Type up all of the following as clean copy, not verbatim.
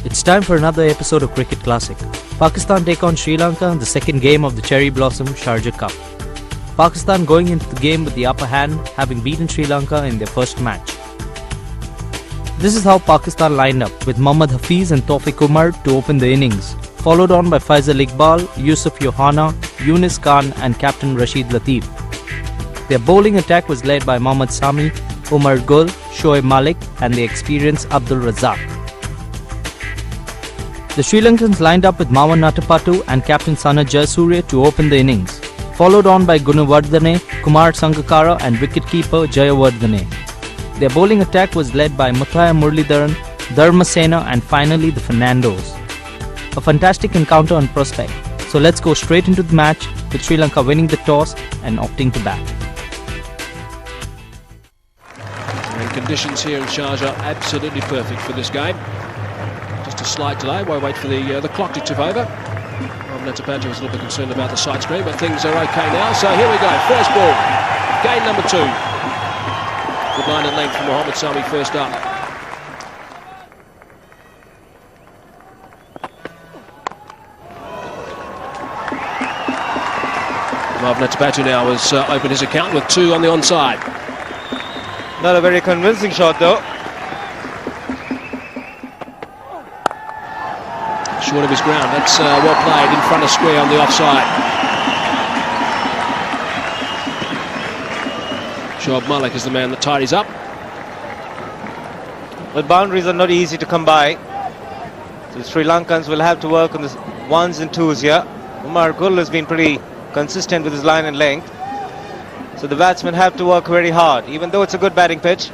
It's time for another episode of Cricket Classic. Pakistan take on Sri Lanka in the second game of the Cherry Blossom Sharjah Cup. Pakistan going into the game with the upper hand, having beaten Sri Lanka in their first match. This is how Pakistan lined up, with Mohammad Hafiz and Tawfiq Umar to open the innings, followed on by Faisal Iqbal, Yusuf Yohana, Yunus Khan and Captain Rashid Latif. Their bowling attack was led by Mohammad Sami, Umar Gul, Shoaib Malik and the experienced Abdul Razak. The Sri Lankans lined up with Mawan Natapattu and Captain Sana Jayasuriya to open the innings, followed on by Gunawardene, Kumar Sangakkara and wicketkeeper Jayawardene. Their bowling attack was led by Muthaiya Muralidharan, Dharmasena and finally the Fernandos. A fantastic encounter on prospect, so let's go straight into the match with Sri Lanka winning the toss and opting to bat. And conditions here in Sharjah absolutely perfect for this game. Just a slight delay while we wait for the clock to tip over. Natapattu was a little bit concerned about the side screen, but things are okay now. So here we go, first ball, game number 2. Good line and length from Mohammad Sami first up. Natapattu now has opened his account with 2 on the onside. Not a very convincing shot though. Short of his ground, that's well played in front of square on the offside. Shoaib Malik is the man that tidies up. But boundaries are not easy to come by. So the Sri Lankans will have to work on the 1s and 2s here. Umar Gul has been pretty consistent with his line and length. So the batsmen have to work very hard, even though it's a good batting pitch.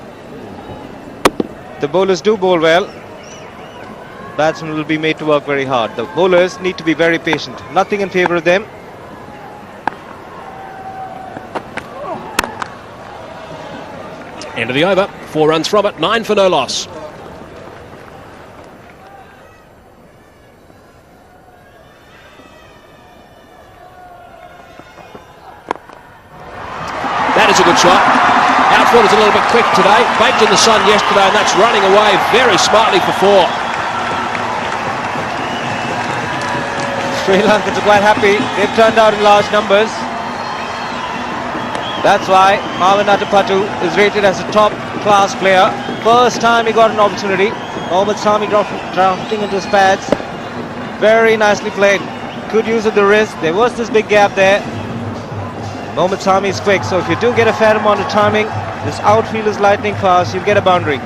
The bowlers do bowl well. Batsmen will be made to work very hard. The bowlers need to be very patient. Nothing in favour of them. End of the over, 4 runs from it, 9 for no loss. That is a good shot. Outfield is a little bit quick today. Baked in the sun yesterday and that's running away very smartly for 4. Sri Lankans are quite happy. They've turned out in large numbers. That's why Mawan Natapattu is rated as a top-class player. First time he got an opportunity. Mohammad Sami drafting into his pads. Very nicely played. Good use of the wrist. There was this big gap there. Mohammad Sami is quick, so if you do get a fair amount of timing, this outfield is lightning fast, you'll get a boundary.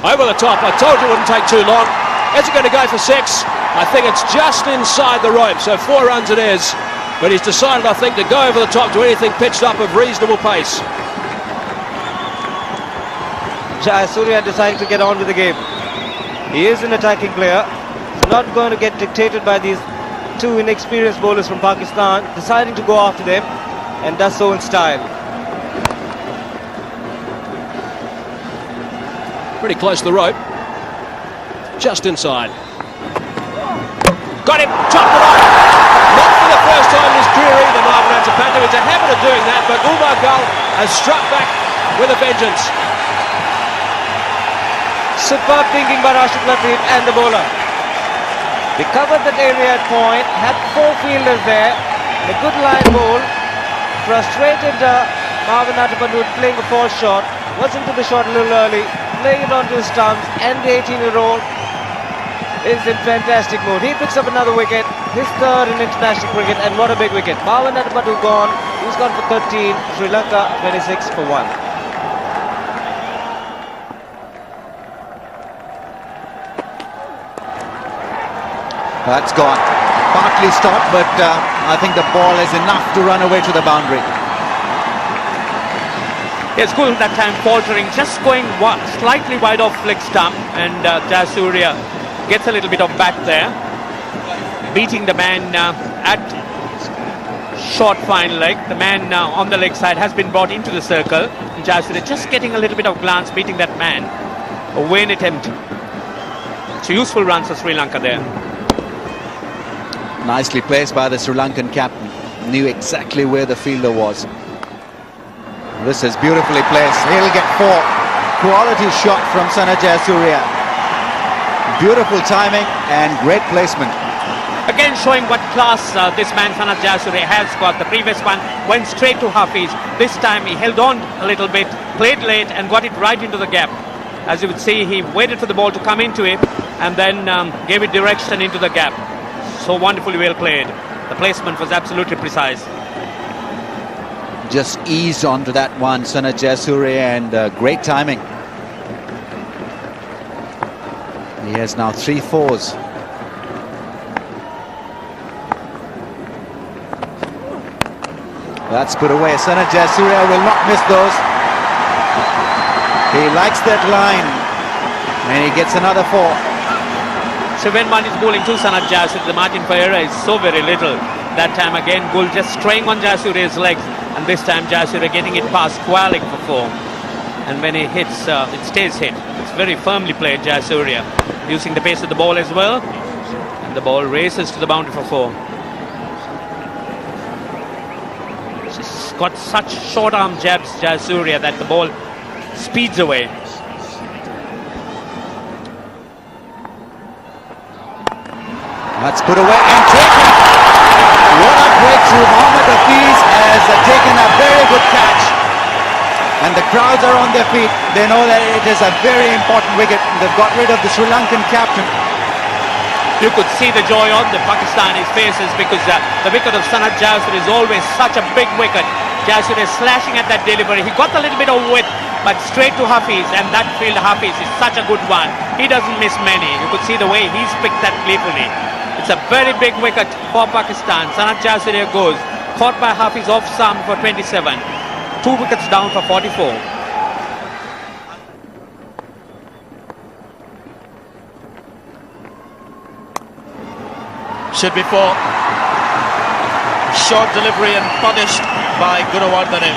Over the top, I told you it wouldn't take too long. Is it going to go for 6? I think it's just inside the rope, so 4 runs it is. But he's decided, I think, to go over the top to anything pitched up of reasonable pace. Jayasuriya deciding to get on with the game. He is an attacking player, so not going to get dictated by these 2 inexperienced bowlers from Pakistan, deciding to go after them, and does so in style. Pretty close to the rope. Just inside. Got him! Chopped it off! Not for the first time in his career either, Mawan Natapattu. It's a habit of doing that, but Umar Gul has struck back with a vengeance. Superb thinking by Rashid Latif and the bowler. They covered that area at point, had 4 fielders there. A good line ball. Frustrated Mawan Natapattu playing a false shot. Was into the shot a little early. Playing it onto his stumps, and the 18-year-old is in fantastic mood. He picks up another wicket, his 3rd in international cricket, and what a big wicket. Mawan Natapattu gone, he's gone for 13, Sri Lanka 26 for 1. That's gone. Partly stopped, but I think the ball is enough to run away to the boundary. Yes, Gul that time faltering, just going slightly wide off leg stump, and Jayasuriya gets a little bit of back there, beating the man at short fine leg. The man on the leg side has been brought into the circle. Jayasuriya just getting a little bit of glance, beating that man. A vain attempt. It's a useful run for Sri Lanka there. Nicely placed by the Sri Lankan captain. Knew exactly where the fielder was. This is beautifully placed. He'll get 4. Quality shot from Sharjah. Beautiful timing and great placement. Again showing what class this man Sharjah has got. The previous one went straight to Hafiz. This time he held on a little bit, played late and got it right into the gap. As you would see, he waited for the ball to come into it and then gave it direction into the gap. So wonderfully well played. The placement was absolutely precise. Just eased onto that one, Sharjah, and great timing. He has now 3 4s. That's put away. Sharjah will not miss those. He likes that line, and he gets another 4. So when one is bowling to Sharjah, the margin for error is so very little. That time again, Gul just straying on Jayasuriya's legs, and this time Jayasuriya getting it past Qualic for 4. And when he hits, it stays hit. It's very firmly played, Jayasuriya, using the pace of the ball as well. And the ball races to the boundary for 4. She's got such short arm jabs, Jayasuriya, that the ball speeds away. That's put away and taken. What a breakthrough. Mohammad Hafiz has taken a very good catch. And the crowds are on their feet. They know that it is a very important wicket. They've got rid of the Sri Lankan captain. You could see the joy on the Pakistanis' faces because the wicket of Sharjah is always such a big wicket. Jayasuriya is slashing at that delivery. He got a little bit of width, but straight to Hafiz, and that field Hafiz is such a good one. He doesn't miss many. You could see the way he's picked that playfully. It's a very big wicket for Pakistan. Sharjah goes, caught by Hafiz off stump for 27. 2 wickets down for 44. Should be 4. Short delivery and punished by Gunawardene.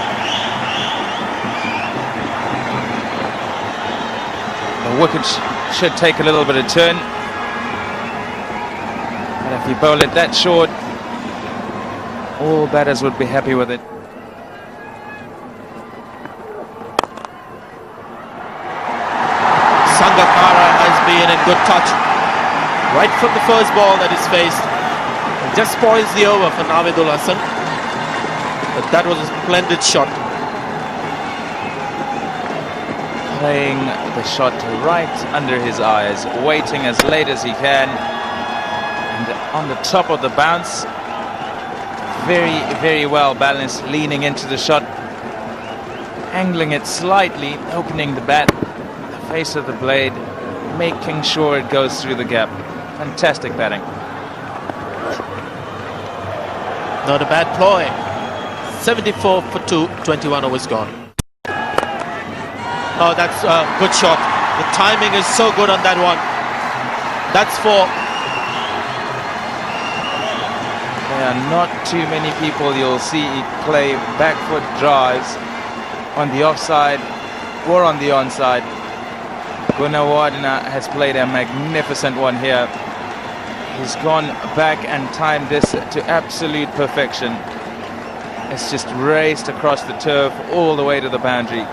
The wicket should take a little bit of turn. And if you bowl it that short, all batters would be happy with it. Sangakkara has been in good touch right from the first ball that is faced. It just spoils the over for Navidul Hassan. But that was a splendid shot. Playing the shot right under his eyes, waiting as late as he can. And on the top of the bounce, very, very well balanced, leaning into the shot, angling it slightly, opening the bat, the face of the blade, making sure it goes through the gap. Fantastic batting. Not a bad ploy. 74 for 2, 21 overs gone. Oh, that's a good shot. The timing is so good on that one. That's 4. There are not too many people you'll see play back foot drives on the offside or on the onside. Gunawardene has played a magnificent one here. He's gone back and timed this to absolute perfection. It's just raced across the turf all the way to the boundary.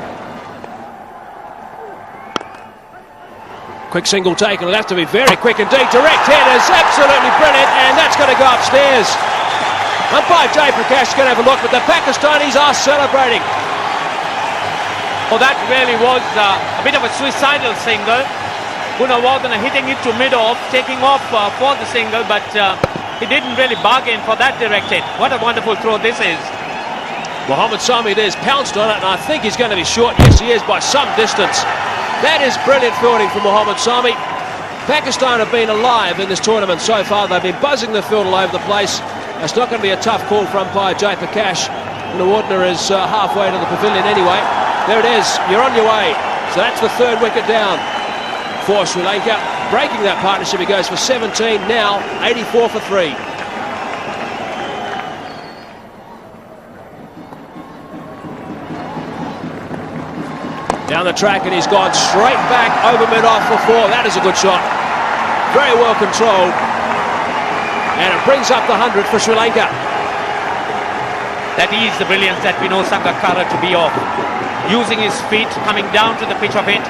Quick single take, and it'll have to be very quick indeed. Direct headers, absolutely brilliant, and that's going to go upstairs. Umpire Jay Prakash is going to have a look, but the Pakistanis are celebrating. Well, that really was a bit of a suicidal single. Gunawardene hitting it to mid-off, taking off for the single, but he didn't really bargain for that direct hit. What a wonderful throw this is. Mohammad Sami there's pounced on it, and I think he's going to be short. Yes, he is by some distance. That is brilliant fielding from Mohammad Sami. Pakistan have been alive in this tournament so far. They've been buzzing the field all over the place. It's not going to be a tough call for umpire Jay Prakash. Gunawardene is halfway to the pavilion anyway. There it is. You're on your way. So that's the 3rd wicket down for Sri Lanka. Breaking that partnership, he goes for 17 now, 84 for 3. Down the track, and he's gone straight back over mid-off for 4. That is a good shot. Very well controlled. And it brings up the 100 for Sri Lanka. That is the brilliance that we know Sangakkara to be of. Using his feet, coming down to the pitch of it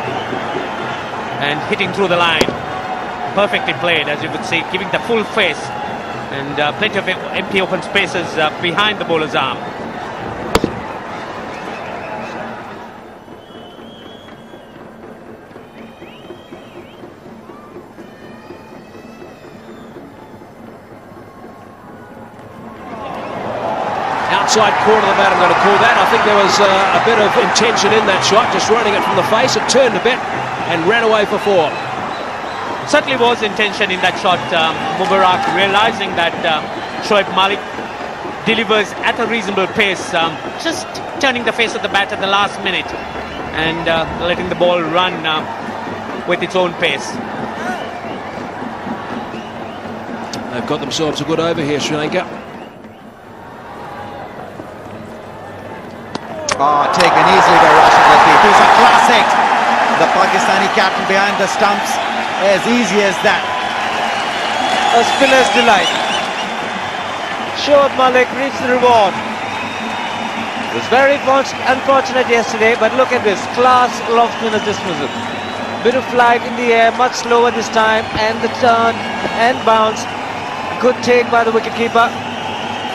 and hitting through the line. Perfectly played, as you could see, giving the full face and plenty of empty open spaces behind the bowler's arm. Outside corner of the bat, I'm going to call that. I think there was a bit of intention in that shot, just running it from the face. It turned a bit and ran away for 4. Certainly was intention in that shot. Mubarak realizing that Shoaib Malik delivers at a reasonable pace, just turning the face of the bat at the last minute and letting the ball run with its own pace. They've got themselves a good over here, Sri Lanka. Taken easily by Rashid Latif. It was a classic. The Pakistani captain behind the stumps. As easy as that. A spinner's delight. Shoaib Malik reached the reward. It was very unfortunate yesterday, but look at this. Class of spinner's dismissal. Bit of flight in the air, much slower this time, and the turn and bounce. Good take by the wicketkeeper.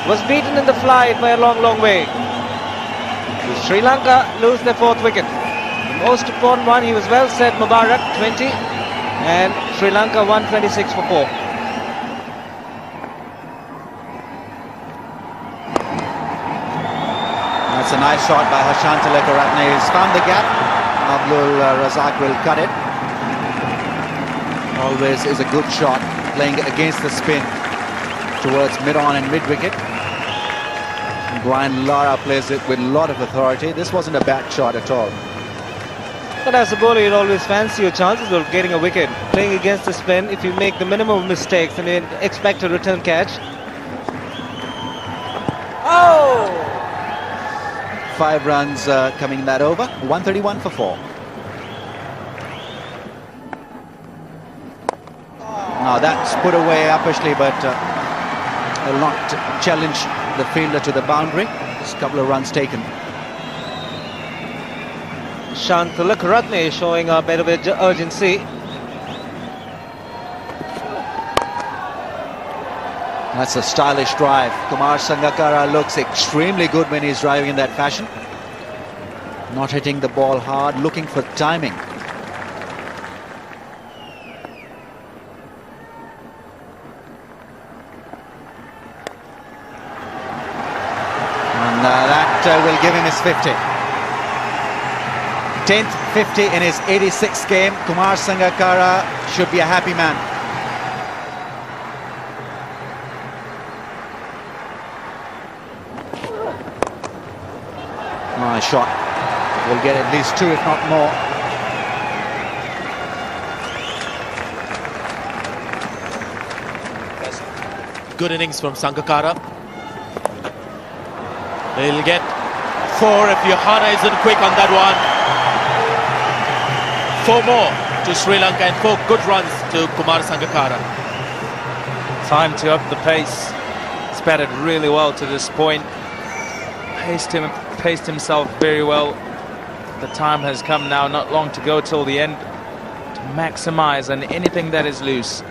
Was beaten in the flight by a long way. Sri Lanka lose their 4th wicket. The most important one, he was well set, Mubarak 20, and Sri Lanka 126 for 4. That's a nice shot by Hashant Tilakaratne. He's found the gap. Abdul Razak will cut it. Always is a good shot, playing it against the spin towards mid-on and mid-wicket. Brian Lara plays it with a lot of authority. This wasn't a bad shot at all. But as a bowler, you'd always fancy your chances of getting a wicket. Playing against the spin, if you make the minimum of mistakes, then you expect a return catch. Oh! 5 runs coming that over. 131 for 4. Now that's put away uppishly, but will not challenge the fielder to the boundary. Just a couple of runs taken. Hashant Tilakaratne showing a bit of urgency. That's a stylish drive. Kumar Sangakkara looks extremely good when he's driving in that fashion. Not hitting the ball hard, looking for timing. And that will give him his 50. 10th 50 in his 86th game. Kumar Sangakkara should be a happy man. Nice shot. Will get at least 2, if not more. Good innings from Sangakkara. They'll get 4 if Yohana isn't quick on that one. 4 more to Sri Lanka and 4 good runs to Kumar Sangakkara. Time to up the pace. He's batted really well to this point. Paced himself very well. The time has come now, not long to go till the end, to maximize on anything that is loose.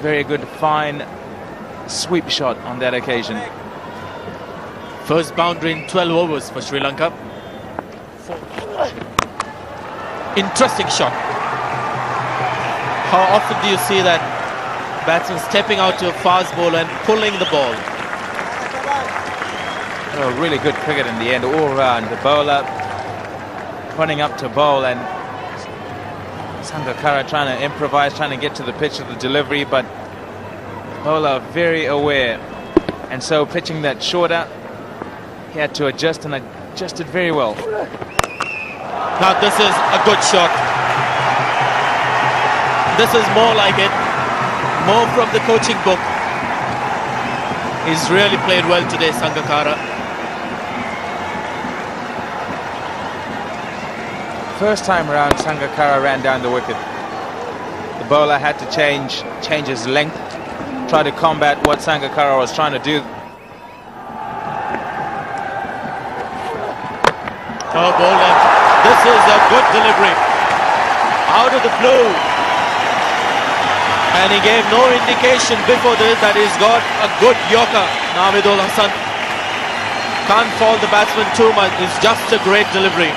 Very good, fine sweep shot on that occasion. First boundary in 12 overs for Sri Lanka. Interesting shot. How often do you see that batsman stepping out to a fast bowler and pulling the ball? Oh, really good cricket in the end, all round. The bowler running up to bowl and Sangakkara trying to improvise, trying to get to the pitch of the delivery, but the bowler very aware. And so pitching that shorter, he had to adjust and adjusted very well. Now this is a good shot. This is more like it. More from the coaching book. He's really played well today, Sangakkara. First time around, Sangakkara ran down the wicket. The bowler had to change his length, try to combat what Sangakkara was trying to do. Oh, ball left. This is a good delivery. Out of the blue. And he gave no indication before this that he's got a good yorker, Navidul Hassan. Can't fault the batsman too much. It's just a great delivery.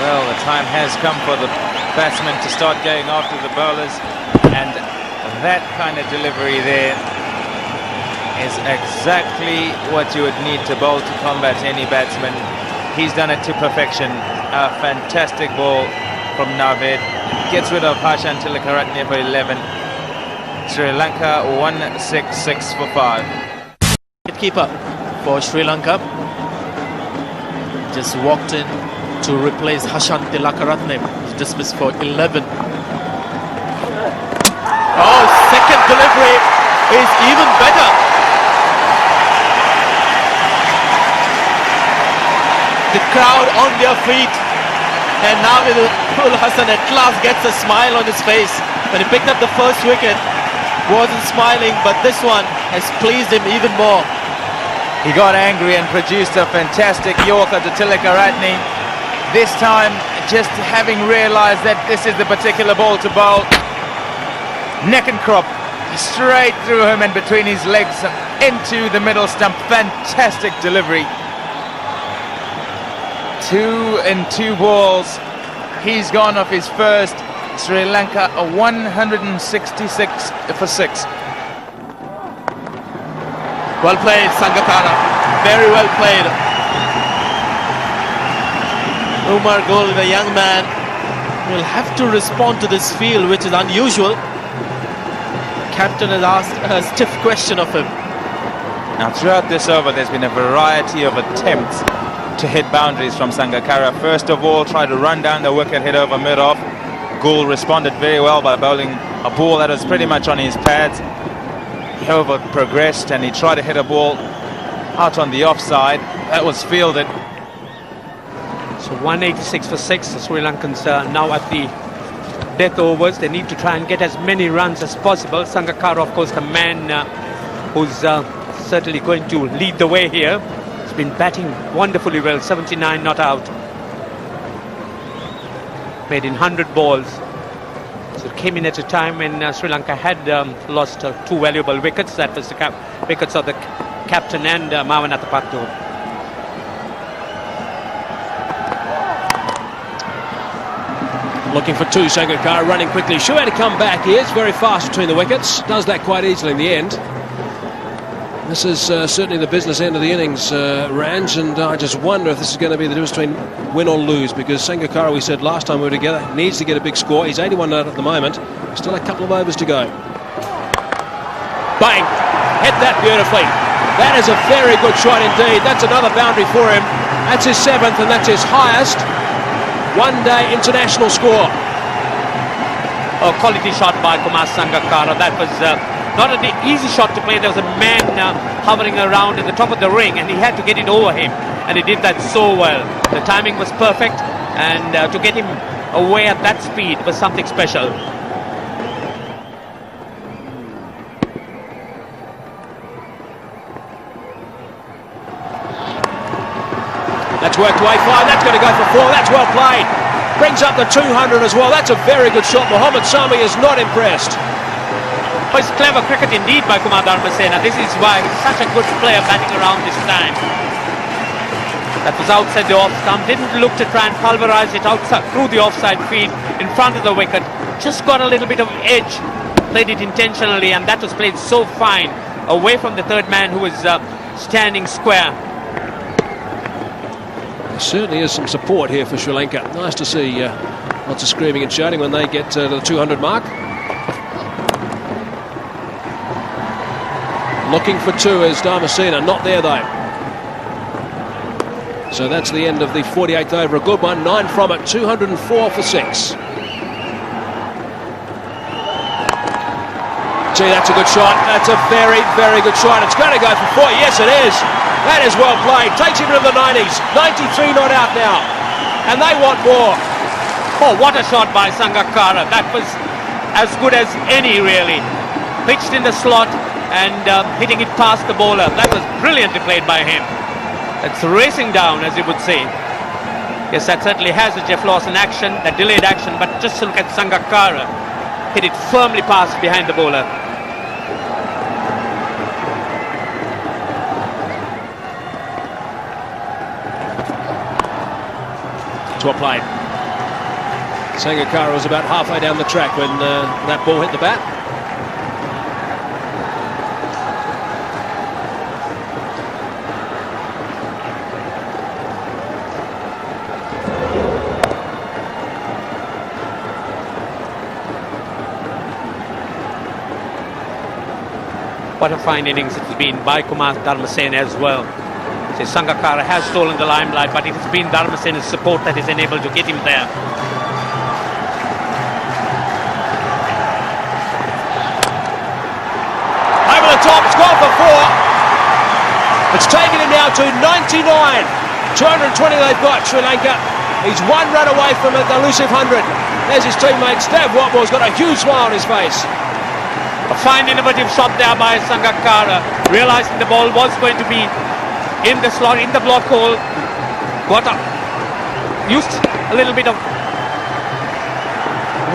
Well, the time has come for the batsmen to start going after the bowlers, and that kind of delivery there is exactly what you would need to bowl to combat any batsman. He's done it to perfection. A fantastic ball from Navid. Gets rid of Hashan Tilakaratne for 11. Sri Lanka 166 for 5. Keeper for Sri Lanka. Just walked in to replace Hashan Tilakaratne. He's dismissed for 11. Oh, second delivery is even better. The crowd on their feet, and now Navidul Hassan at last gets a smile on his face. When he picked up the first wicket, wasn't smiling, but this one has pleased him even more. He got angry and produced a fantastic yorker to Tilakaratne. This time, just having realized that this is the particular ball to bowl, neck and crop, straight through him and between his legs into the middle stump. Fantastic delivery. 2 in 2 balls. He's gone off his first. Sri Lanka a 166 for 6. Well played, Sangakkara. Very well played. Umar Gul, the young man, will have to respond to this field, which is unusual. Captain has asked a stiff question of him. Now throughout this over, there's been a variety of attempts to hit boundaries from Sangakkara. First of all, tried to run down the wicket, hit over mid-off. Gul responded very well by bowling a ball that was pretty much on his pads. He over progressed and he tried to hit a ball out on the offside. That was fielded. So 186 for 6. The Sri Lankans now at the death overs. They need to try and get as many runs as possible. Sangakkara, of course, the man who's certainly going to lead the way here. He's been batting wonderfully well. 79 not out. Made in 100 balls. So it came in at a time when Sri Lanka had lost 2 valuable wickets. That was the wickets of the captain and Mavanatapattu. Looking for 2, Sangakkara running quickly. Sure had to come back here. It's very fast between the wickets. Does that quite easily in the end. This is certainly the business end of the innings, Ranj, and I just wonder if this is going to be the difference between win or lose, because Sangakkara, we said last time we were together, needs to get a big score. He's 81 out at the moment. Still a couple of overs to go. Bang! Hit that beautifully. That is a very good shot indeed. That's another boundary for him. That's his 7th, and that's his highest one-day international score. A quality shot by Kumar Sangakkara. That was not an easy shot to play. There was a man hovering around at the top of the ring, and he had to get it over him, and he did that so well. The timing was perfect, and to get him away at that speed was something special. That's worked away fine. That's going to go for 4. That's well played. Brings up the 200 as well. That's a very good shot. Mohammad Sami is not impressed. Oh, it's clever cricket indeed by Kumar Dharmasena. This is why he's such a good player batting around this time. That was outside the off stump. Didn't look to try and pulverize it outside through the offside field in front of the wicket. Just got a little bit of edge. Played it intentionally, and that was played so fine away from the third man who was standing square. There certainly is some support here for Sri Lanka. Nice to see lots of screaming and shouting when they get to the 200 mark. Looking for 2 is Dharmasena. Not there though. So that's the end of the 48th over. A good one. 9 from it. 204 for 6. Gee, that's a good shot. That's a very, very good shot. It's going to go for 4. Yes, it is. That is well played. Takes him to the 90s. 93 not out now. And they want more. Oh, what a shot by Sangakkara. That was as good as any, really. pitched in the slot and hitting it past the bowler. That was brilliantly played by him. It's racing down, as you would say. Yes, that certainly has a Jeff Lawson action, that delayed action, but just look at Sangakkara. Hit it firmly past behind the bowler. To a play. Sangakkara was about halfway down the track when that ball hit the bat. What a fine innings it has been by Kumar Dharmasena as well. So Sangakkara has stolen the limelight, but it has been Dharmasena's support that is enabled to get him there. Over the top, it's gone for 4. It's taken him now to 99. 220 they've got, Sri Lanka. He's 1 run away from an elusive 100. There's his teammate, Stav Watmore's got a huge smile on his face. A fine innovative shot there by Sangakkara, realizing the ball was going to be in the slot, in the block hole. Used a little bit of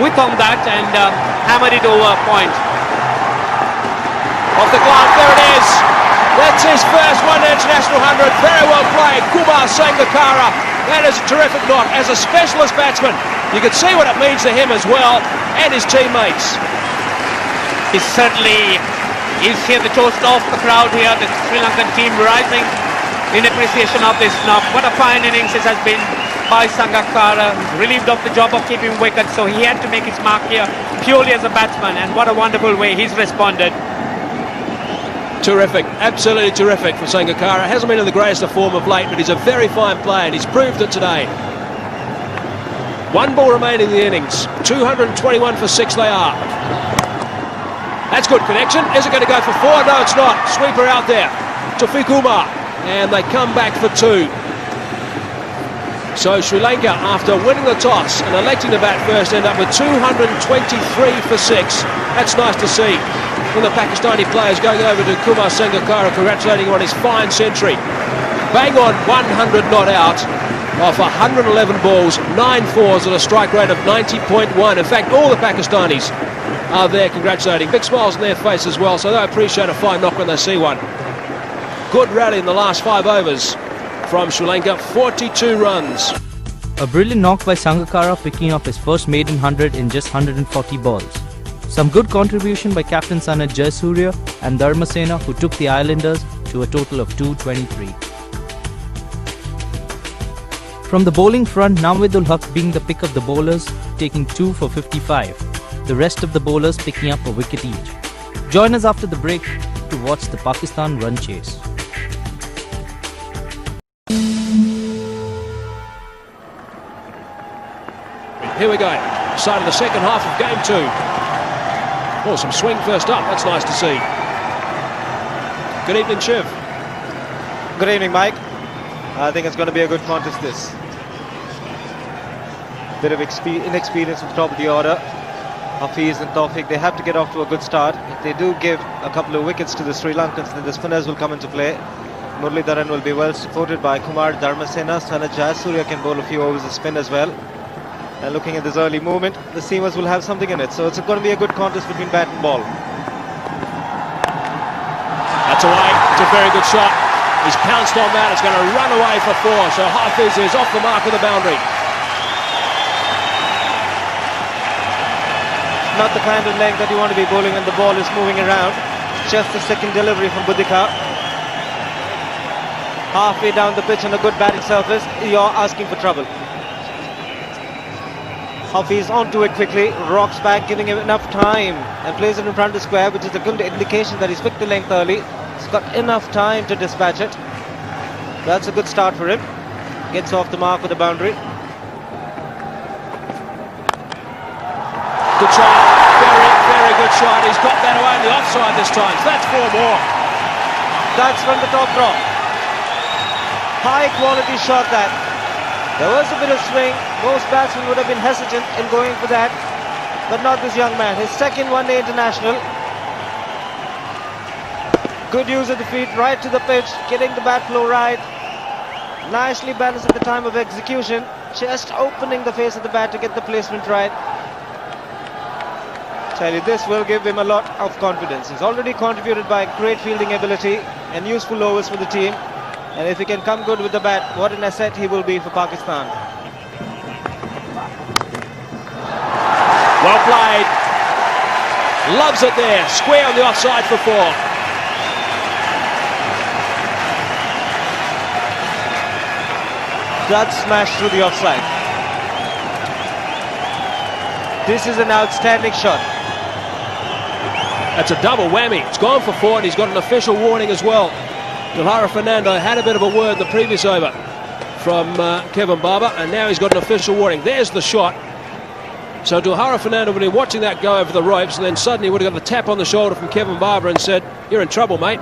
width on that and hammered it over a point. Off the glove, there it is. That's his first one-day international 100. Very well played, Kumar Sangakkara. That is a terrific knot. As a specialist batsman, you can see what it means to him as well and his teammates. He certainly is here, the toast of the crowd here, the Sri Lankan team rising in appreciation of this knock. What a fine innings this has been by Sangakkara, relieved of the job of keeping wicket, so he had to make his mark here purely as a batsman, and what a wonderful way he's responded. Terrific, absolutely terrific for Sangakkara. Hasn't been in the greatest of form of late, but he's a very fine player and he's proved it today. 1 ball remaining in the innings, 221 for 6 they are. That's good connection. Is it going to go for 4? No, it's not. Sweeper out there to Fikumar. And they come back for 2. So Sri Lanka, after winning the toss and electing to bat first, end up with 223 for 6. That's nice to see. From the Pakistani players going over to Kumar Sangakkara, congratulating him on his fine century. Bang on 100 not out off 111 balls, 9 fours at a strike rate of 90.1. In fact, all the Pakistanis are there congratulating. Big smiles on their face as well, so they appreciate a fine knock when they see one. Good rally in the last 5 overs from Sri Lanka, 42 runs. A brilliant knock by Sangakkara, picking up his first maiden 100 in just 140 balls. Some good contribution by captain Sanat Jayasuriya and Dharmasena, who took the Islanders to a total of 223. From the bowling front, Nawidul Haq being the pick of the bowlers, taking 2 for 55. The rest of the bowlers picking up a wicket each. Join us after the break to watch the Pakistan run chase. Here we go. Start of the second half of game 2. Oh, some swing first up. That's nice to see. Good evening, Shiv. Good evening, Mike. I think it's going to be a good contest, this. Bit of inexperience at the top of the order. Hafiz and Tawfiq, they have to get off to a good start. If they do give a couple of wickets to the Sri Lankans, then the spinners will come into play. Muralidharan will be well supported by Kumar Dharmasena. Sanat Jayasuriya can bowl a few overs of spin as well. And looking at this early movement, the seamers will have something in it. So it's going to be a good contest between bat and ball. That's away. It's a very good shot. He's pounced on that. It's going to run away for 4. So Hafiz is off the mark of the boundary. Not the kind of length that you want to be bowling when the ball is moving around. Just the second delivery from Budika. Halfway down the pitch on a good batting surface, you're asking for trouble. Hafiz onto it quickly, rocks back, giving him enough time and plays it in front of the square, which is a good indication that he's picked the length early. He's got enough time to dispatch it. That's a good start for him. Gets off the mark of the boundary. Good shot. Very, very good shot. He's got that away on the offside this time. So that's 4 more. That's from the top drop. High quality shot that. There was a bit of swing. Most batsmen would have been hesitant in going for that, but not this young man. His second one-day international. Good use of the feet, right to the pitch, getting the bat flow right. Nicely balanced at the time of execution, just opening the face of the bat to get the placement right. Tell you, this will give him a lot of confidence. He's already contributed by great fielding ability and useful overs for the team. And if he can come good with the bat, what an asset he will be for Pakistan. Well played. Loves it there. Square on the offside for 4. Gut smash through the offside. This is an outstanding shot. That's a double whammy. It's gone for 4 and he's got an official warning as well. Dilhara Fernando had a bit of a word the previous over from Kevin Barber, and now he's got an official warning. There's the shot. So Dilhara Fernando would have been watching that go over the ropes, and then suddenly would have got the tap on the shoulder from Kevin Barber and said, "You're in trouble, mate.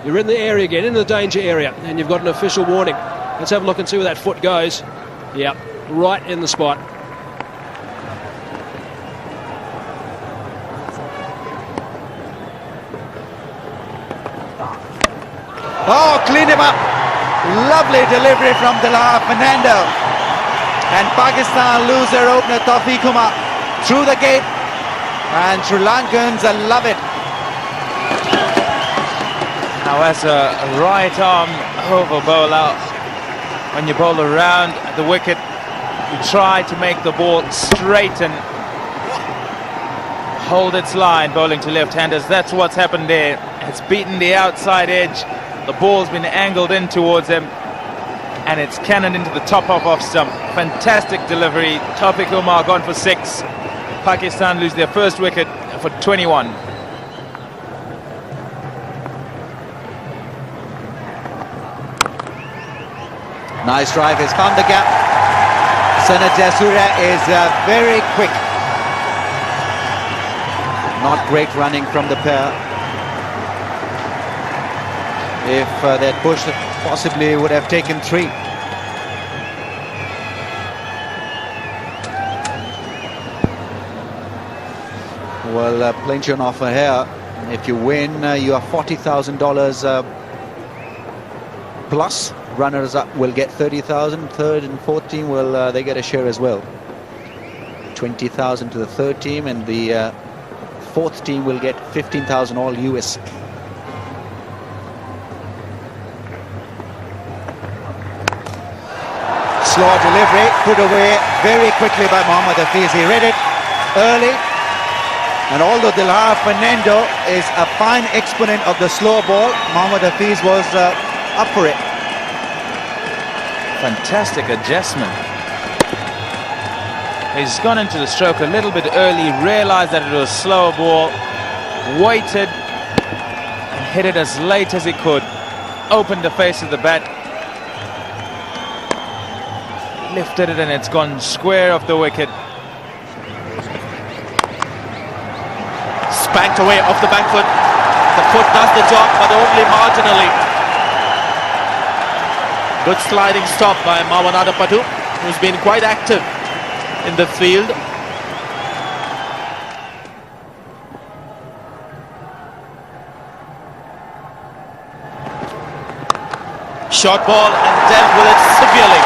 You're in the area again, in the danger area, and you've got an official warning." Let's have a look and see where that foot goes. Yeah, right in the spot. Oh, clean him up. Lovely delivery from Dilhara Fernando. And Pakistan lose their opener, Tawfiq Umar, through the gate. And Sri Lankans love it. Now as a right arm over bowler, when you bowl around the wicket, you try to make the ball straight and hold its line, bowling to left-handers. That's what's happened there. It's beaten the outside edge. The ball's been angled in towards him, and it's cannoned into the top of off stump. Fantastic delivery. Tawfiq Umar gone for 6. Pakistan lose their first wicket for 21. Nice drive, he's found the gap. Sharjah is very quick. Not great running from the pair. If they'd pushed it, possibly would have taken 3. Well, plenty on offer here. If you win, you are $40,000 plus. Runners up will get 30,000. Third and fourth team will they get a share as well. 20,000 to the third team, and the fourth team will get 15,000 all US. Slow delivery, put away very quickly by Mohammad Hafiz. He read it early, and although Dilhara Fernando is a fine exponent of the slow ball, Mohammad Hafiz was up for it. Fantastic adjustment. He's gone into the stroke a little bit early, realized that it was a slow ball, waited and hit it as late as he could, opened the face of the bat, lifted it, and it's gone square off the wicket. Spanked away off the back foot. The foot does the job, but only marginally. Good sliding stop by Mawanada Patu, who's been quite active in the field. Short ball and dealt with it severely.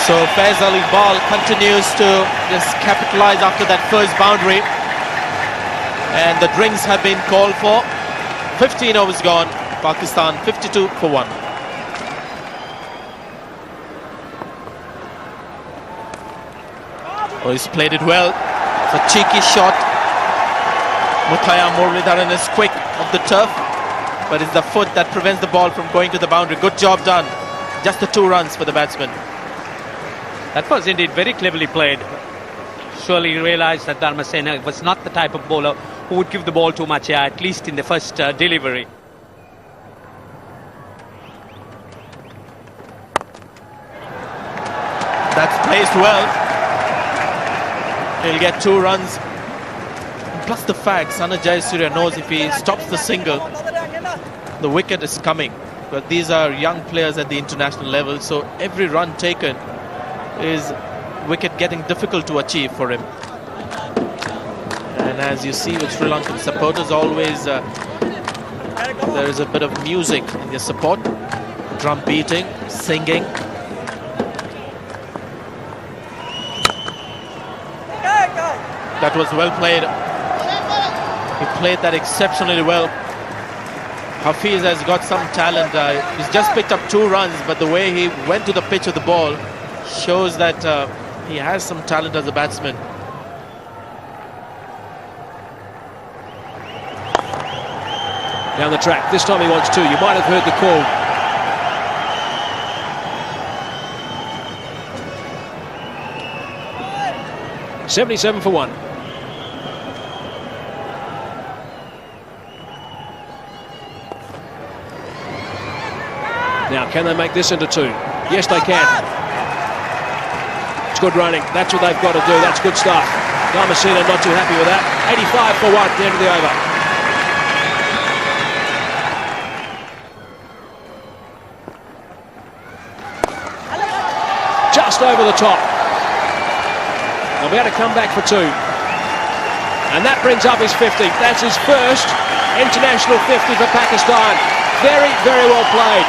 So Faiz Ali Ball continues to just capitalize after that first boundary, and the drinks have been called for. 15 overs gone, Pakistan 52 for 1. Oh, he's played it well. It's a cheeky shot. Muthaiya Muralidharan is quick off the turf, but it's the foot that prevents the ball from going to the boundary. Good job done. Just the 2 runs for the batsman. That was indeed very cleverly played. Surely realized that Dharmasena was not the type of bowler who would give the ball too much air, at least in the first delivery. That's placed well. He'll get 2 runs. Plus the fact Sharjah knows if he stops the single, the wicket is coming. But these are young players at the international level, so every run taken is wicket getting difficult to achieve for him. And as you see with Sri Lankan supporters, always there is a bit of music in their support. Drum beating, singing. That was well played. He played that exceptionally well. Hafiz has got some talent. He's just picked up 2 runs, but the way he went to the pitch of the ball shows that he has some talent as a batsman. Down the track. This time he wants 2. You might have heard the call. $77 for 1. Now, can they make this into 2? Yes, they can. It's good running. That's what they've got to do. That's good stuff. Damasina not too happy with that. 85 for 1 at the end of the over. Just over the top. They'll be able to come back for 2. And that brings up his 50. That's his first international 50 for Pakistan. Very, very well played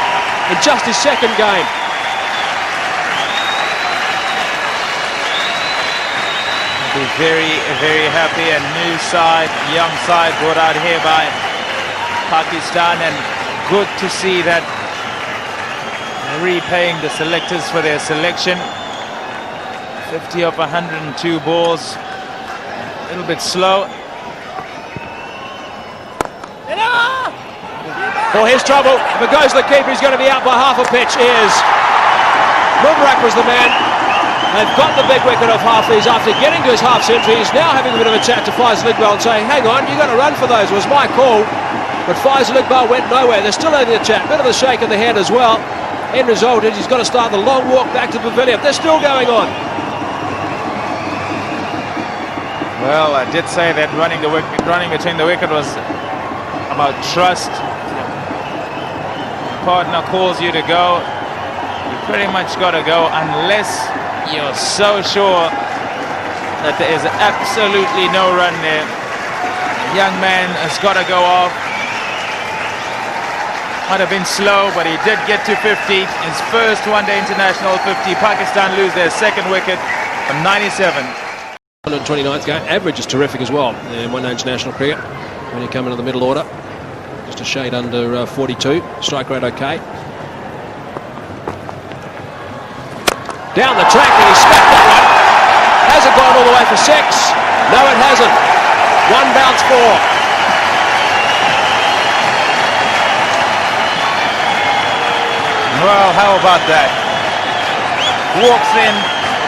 in just his second game. Be very, very happy. A new side, young side brought out here by Pakistan, and good to see that repaying the selectors for their selection. 50 of 102 balls, a little bit slow. For his trouble, if it goes to the keeper, he's going to be out by half a pitch. Here's Mubrak was the man. They've got the big wicket of Hafiz after getting to his half century. He's now having a bit of a chat to Faisal Iqbal and saying, hang on, you've got to run for those. It was my call. But Faisal Iqbal went nowhere. They're still having a chat. Bit of a shake of the hand as well. End result is he's got to start the long walk back to the pavilion. They're still going on. Well, I did say that running between the wicket was about trust. Partner calls you to go, you pretty much got to go unless you're so sure that there is absolutely no run there. The young man has got to go off. Might have been slow, but he did get to 50. His first one-day international 50. Pakistan lose their second wicket from 97. 129th game. Average is terrific as well in one-day international cricket when you come into the middle order. Just a shade under 42. Strike rate okay. Down the track and he smacked that one. Has it gone all the way for 6? No, it hasn't. 1 bounce 4. Well, how about that? Walks in,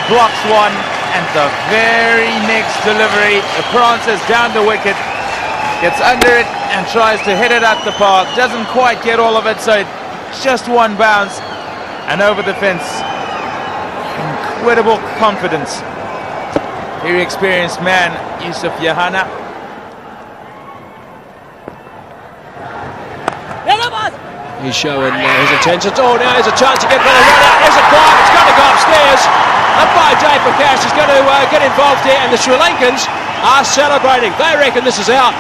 blocks 1, and the very next delivery, the prances down the wicket, gets under it and tries to hit it at the park. Doesn't quite get all of it, so it's just 1 bounce and over the fence. Incredible confidence. Very experienced man, Yusuf Yahana. He's showing his intentions. Oh, now there's a chance to get the run out. There's a climb. It's going to go upstairs. Up by Jay Prakash. He's going to get involved here, and the Sri Lankans are celebrating. They reckon this is out.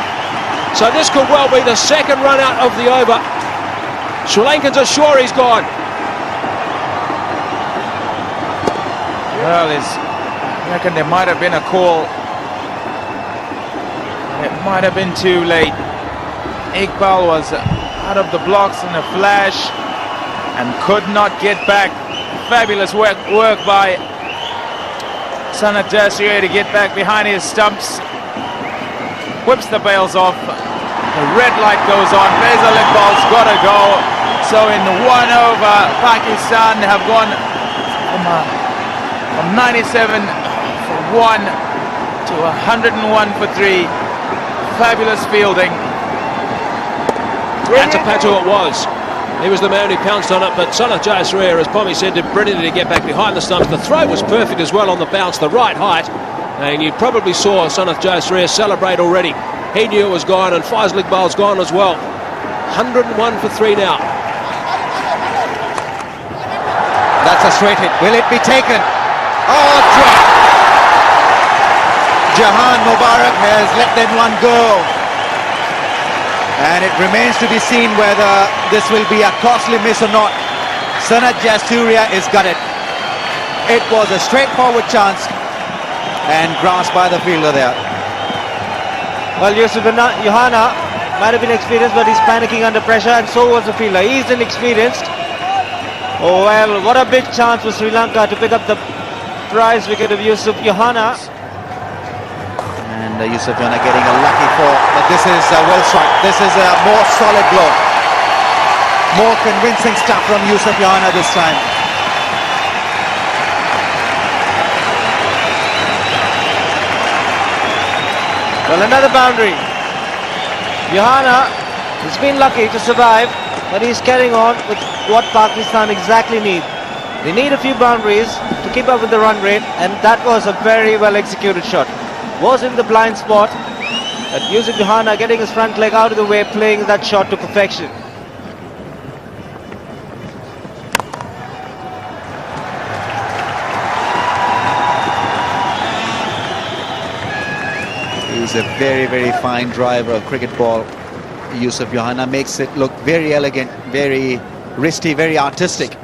So this could well be the second run out of the over. Sri Lankans are sure he's gone. Well, I reckon there might have been a call. It might have been too late. Iqbal was out of the blocks in a flash and could not get back. Fabulous work by Sanath Jayasuriya to get back behind his stumps. Whips the bails off. The red light goes on. Faisal Iqbal's got to go. So in 1 over, Pakistan have gone from 97 for 1 to 101 for 3. Fabulous fielding. Ratapatu it was. He was the man who pounced on it, but Sanath Jayasuriya, as Pommy said, did brilliantly to get back behind the stumps. The throw was perfect as well on the bounce, the right height, and you probably saw Sanath Jayasuriya celebrate already. He knew it was gone, and Faisal Iqbal's gone as well. 101 for 3 now. That's a straight hit. Will it be taken? Oh, drop! Jahan Mubarak has let that one go. And it remains to be seen whether this will be a costly miss or not. Sanat Jasuria is gutted. It was a straightforward chance and grasped by the fielder there. Well, Johanna might have been experienced, but he's panicking under pressure, and so was the fielder. He's inexperienced. Oh well, what a big chance for Sri Lanka to pick up the prize wicket of Yusuf Johanna. And Yusuf Johanna getting a lucky four, but this is well struck. This is a more solid blow. More convincing stuff from Yusuf Johanna this time. Well, another boundary. Johanna has been lucky to survive, but he's carrying on with what Pakistan exactly need. They need a few boundaries to keep up with the run rate, and that was a very well executed shot. Was in the blind spot, but Yusuf Johanna getting his front leg out of the way, playing that shot to perfection. He's a very, very fine driver of cricket ball. Yusuf Johanna makes it look very elegant, very wristy, very artistic.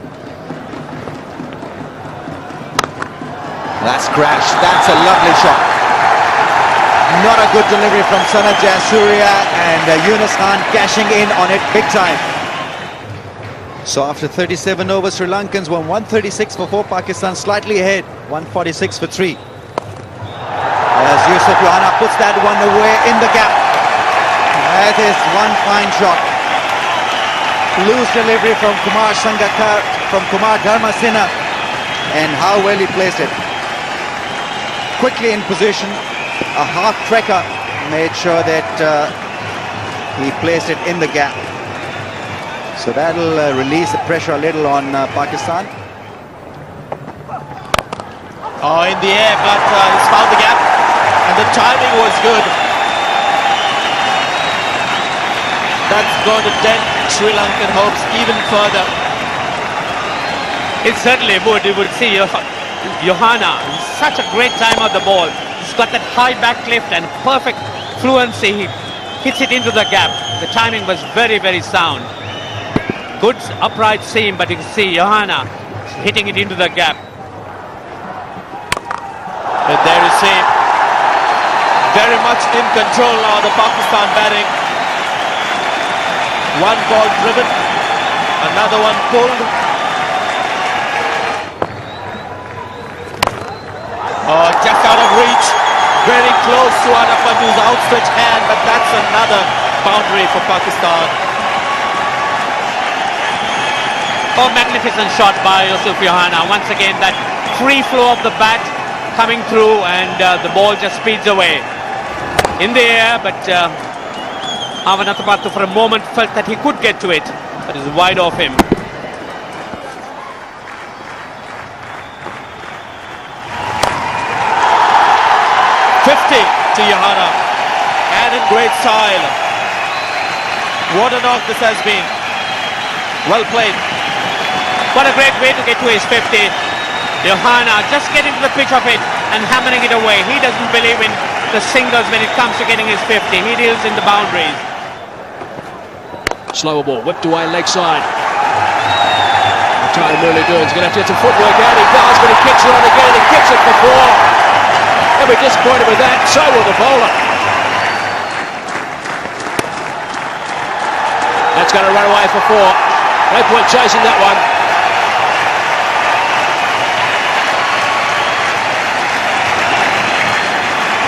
That's crashed. That's a lovely shot. Not a good delivery from Sanat Jasuria, and Yunus Khan cashing in on it big time. So after 37 overs, Sri Lankans won 136 for 4, Pakistan slightly ahead, 146 for 3. As Yusuf Johanna puts that one away in the gap. That is one fine shot. Loose delivery from Kumar Sangakkar, from Kumar Dharmasena, and how well he placed it. Quickly in position, a half trekker made sure that he placed it in the gap. So that'll release the pressure a little on Pakistan. Oh, in the air, but he's found the gap, and the timing was good. That's going to dent Sri Lankan hopes even further. It certainly would. You would see Johanna, such a great time on the ball. He's got that high back lift and perfect fluency. He hits it into the gap. The timing was very, very sound. Good upright seam, but you can see Johanna hitting it into the gap. But there is he. Very much in control now, the Pakistan batting. One ball driven, another one pulled. Oh, just out of reach. Very close to Anapandu's outstretched hand, but that's another boundary for Pakistan. Oh, magnificent shot by Yusuf Johanna. Once again, that free flow of the bat coming through, and the ball just speeds away. In the air, but Avanatapattu for a moment felt that he could get to it, but it's wide off him. 50 to Johanna, and in great style. What a knock this has been. Well played. What a great way to get to his 50. Johanna just getting to the pitch of it and hammering it away. He doesn't believe in the singles when it comes to getting his 50. He deals in the boundaries. Slower ball, whipped away leg side. Tony Murli-Durn's going to have to get some footwork out. He does, but he kicks it on again. He kicks it for 4. He'll be disappointed with that. So will the bowler. That's going to run away for 4. No point chasing that one.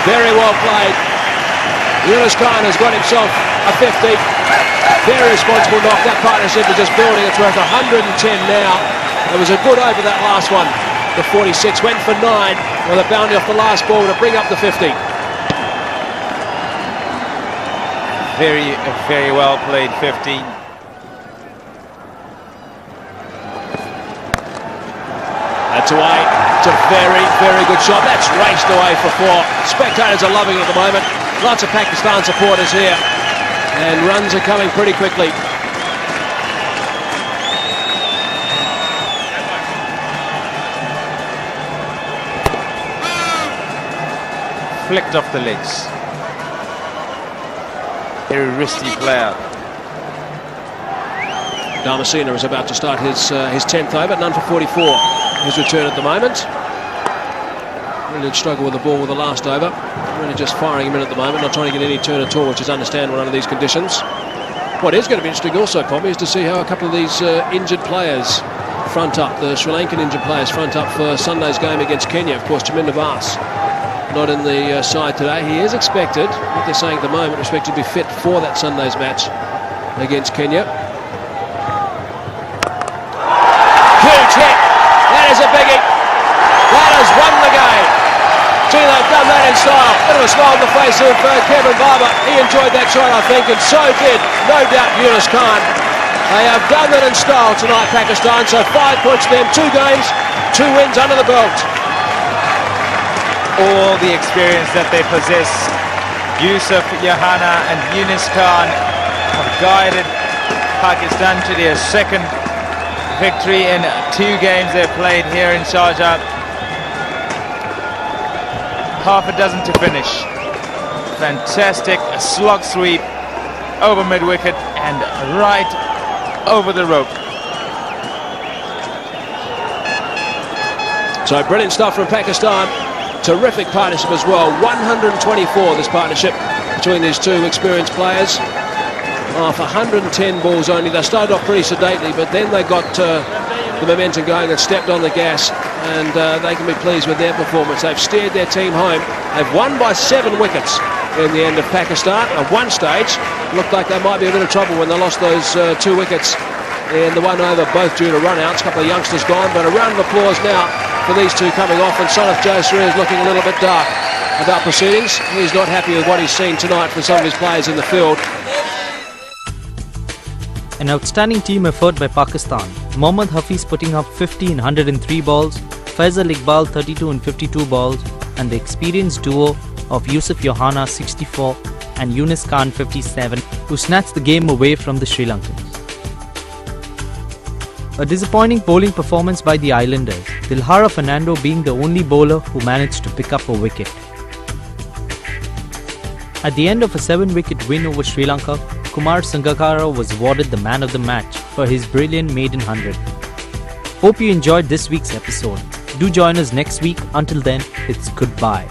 Very well played. Yunus Khan has got himself a 50. Very responsible knock. That partnership is just building. It's worth 110 now. It was a good over that last one. The 46 went for 9 with a boundary off the last ball to bring up the 50. Very well played 50. That's away. It's a very good shot. That's raced away for 4. Spectators are loving it at the moment. Lots of Pakistan supporters here. And runs are coming pretty quickly. flicked off the legs. Very risky player. Damasceno is about to start his 10th over, none for 44. His return at the moment. Really did struggle with the ball with the last over. Really just firing him in at the moment, not trying to get any turn at all, which is understandable under these conditions. What is going to be interesting also, Poppy, is to see how a couple of these injured players front up. The Sri Lankan injured players front up for Sunday's game against Kenya. Of course, Chaminda Vas not in the side today. He is expected, what they're saying at the moment, expected to be fit for that Sunday's match against Kenya. Huge hit. That is a biggie. That has won the game. Gee, they've done that in style. Bit of a smile on the face of Kevin Barber. He enjoyed that shot, I think, and so did, no doubt, Yunus Khan. They have done that in style tonight, Pakistan. So 5 points for them, 2 games, 2 wins under the belt. All the experience that they possess, Yusuf Yohana and Yunus Khan have guided Pakistan to their second victory in 2 games they've played here in Sharjah. Half a dozen to finish. Fantastic slog sweep over mid-wicket and right over the rope. So brilliant stuff from Pakistan. Terrific partnership as well. 124 this partnership between these 2 experienced players. Off 110 balls only. They started off pretty sedately, but then they got the momentum going and stepped on the gas, and they can be pleased with their performance. They've steered their team home. They've won by 7 wickets in the end of Pakistan. At one stage, looked like they might be a bit of trouble when they lost those 2 wickets in the 1 over, both due to run-outs. A couple of youngsters gone, but a round of applause now for these 2 coming off, and Sanath Jayasuriya is looking a little bit dark about proceedings. He's not happy with what he's seen tonight from some of his players in the field. An outstanding team effort by Pakistan. Mohammad Hafiz putting up 50 in 103 balls, Faisal Iqbal 32 in 52 balls, and the experienced duo of Yusuf Yohana 64 and Yunus Khan 57, who snatched the game away from the Sri Lankans. A disappointing bowling performance by the Islanders, Dilhara Fernando being the only bowler who managed to pick up a wicket. At the end of a 7-wicket win over Sri Lanka, Kumar Sangakkara was awarded the man of the match for his brilliant maiden 100. Hope you enjoyed this week's episode. Do join us next week. Until then, it's goodbye.